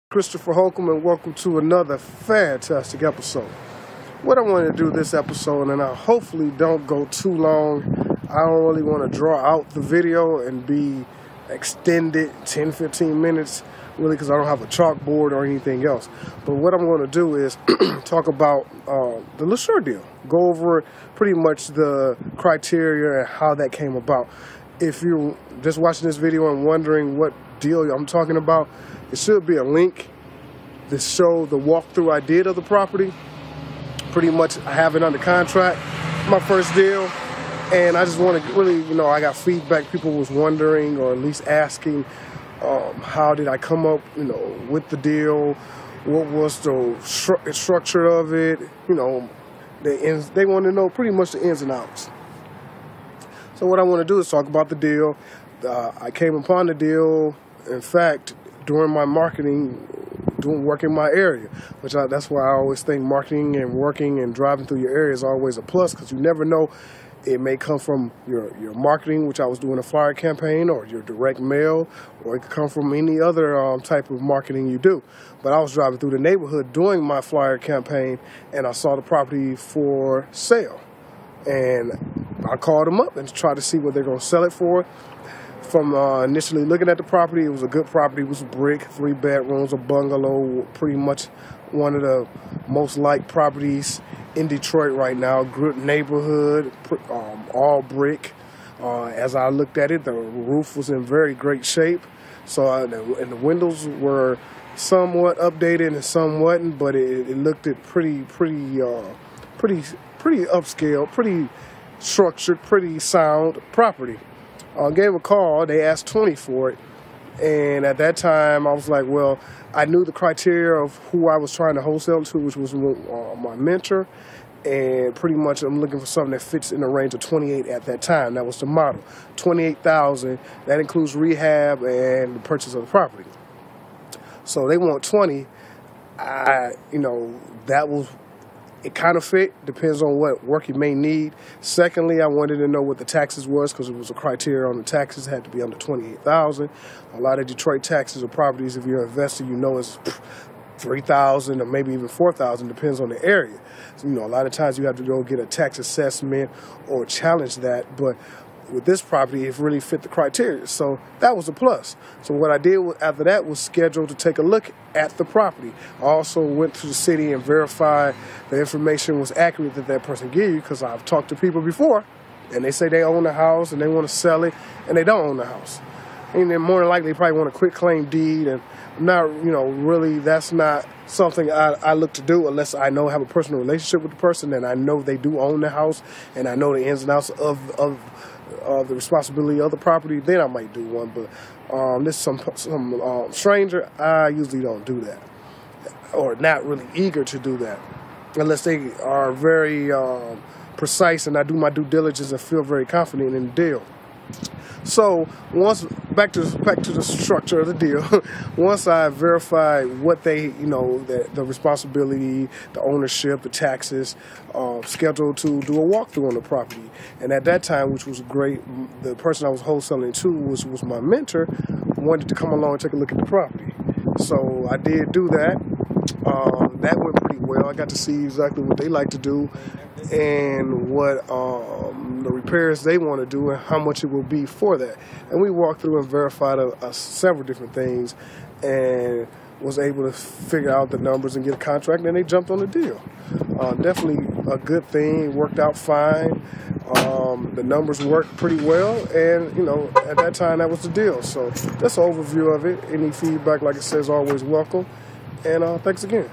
Christopher Holcomb, and welcome to another fantastic episode. What I want to do this episode, and I hopefully don't go too long, I don't really want to draw out the video and be extended 10-15 minutes, really, because I don't have a chalkboard or anything else. But what I'm going to do is talk about the Lesure deal, go over pretty much the criteria and how that came about. If you're just watching this video and wondering what deal I'm talking about, it should be a link that shows the walkthrough I did of the property. Pretty much I have it under contract, my first deal, and I just want to really, I got feedback. People was wondering, or at least asking, how did I come up, with the deal? What was the structure of it? They want to know pretty much the ins and outs. So what I want to do is talk about the deal. I came upon the deal, in fact, during my marketing, work in my area, that's why I always think marketing and working and driving through your area is always a plus, because you never know. It may come from your marketing, which I was doing a flyer campaign, or your direct mail, or it could come from any other type of marketing you do. But I was driving through the neighborhood doing my flyer campaign, and I saw the property for sale. And I called them up and tried to see what they're going to sell it for. From initially looking at the property, it was a good property. It was brick, 3 bedrooms, a bungalow, pretty much one of the most liked properties in Detroit right now. Good neighborhood, all brick. As I looked at it, the roof was in very great shape. So and the windows were somewhat updated and some wasn't, but it looked at pretty upscale, pretty structured, pretty sound property. Gave a call. They asked $20 for it, and at that time I was like, well, I knew the criteria of who I was trying to wholesale to, which was my mentor, and pretty much I'm looking for something that fits in the range of 28 at that time. That was the model, $28,000. That includes rehab and the purchase of the property. So they want 20. That was. It kind of fit, depends on what work you may need. Secondly, I wanted to know what the taxes was, because it was a criteria on the taxes. It had to be under $28,000. A lot of Detroit taxes or properties, if you're an investor, is $3,000 or maybe even $4,000, depends on the area. So, a lot of times you have to go get a tax assessment or challenge that, but with this property, it really fit the criteria. So that was a plus. So what I did after that was schedule to take a look at the property. I also went to the city and verified the information was accurate that person gave you, because I've talked to people before, and they say they own the house and they want to sell it, and they don't own the house. And then more than likely, they probably want a quick claim deed, and really that's not something I look to do unless I have a personal relationship with the person, and I know they do own the house, and I know the ins and outs of the responsibility of the property. Then I might do one. But this some stranger, I usually don't do that, or not really eager to do that, unless they are very precise and I do my due diligence and feel very confident in the deal. So once back to the structure of the deal, once I verified what they, the responsibility, the ownership, the taxes, scheduled to do a walkthrough on the property. And at that time, which was great, the person I was wholesaling to was my mentor, wanted to come along and take a look at the property. So I did do that. That went pretty well. I got to see exactly what they like to do and what the repairs they want to do and how much it will be for that. And we walked through and verified several different things and was able to figure out the numbers and get a contract, and they jumped on the deal. Definitely a good thing. Worked out fine. The numbers worked pretty well, and at that time that was the deal. So that's an overview of it. Any feedback, like I said, is always welcome. And thanks again.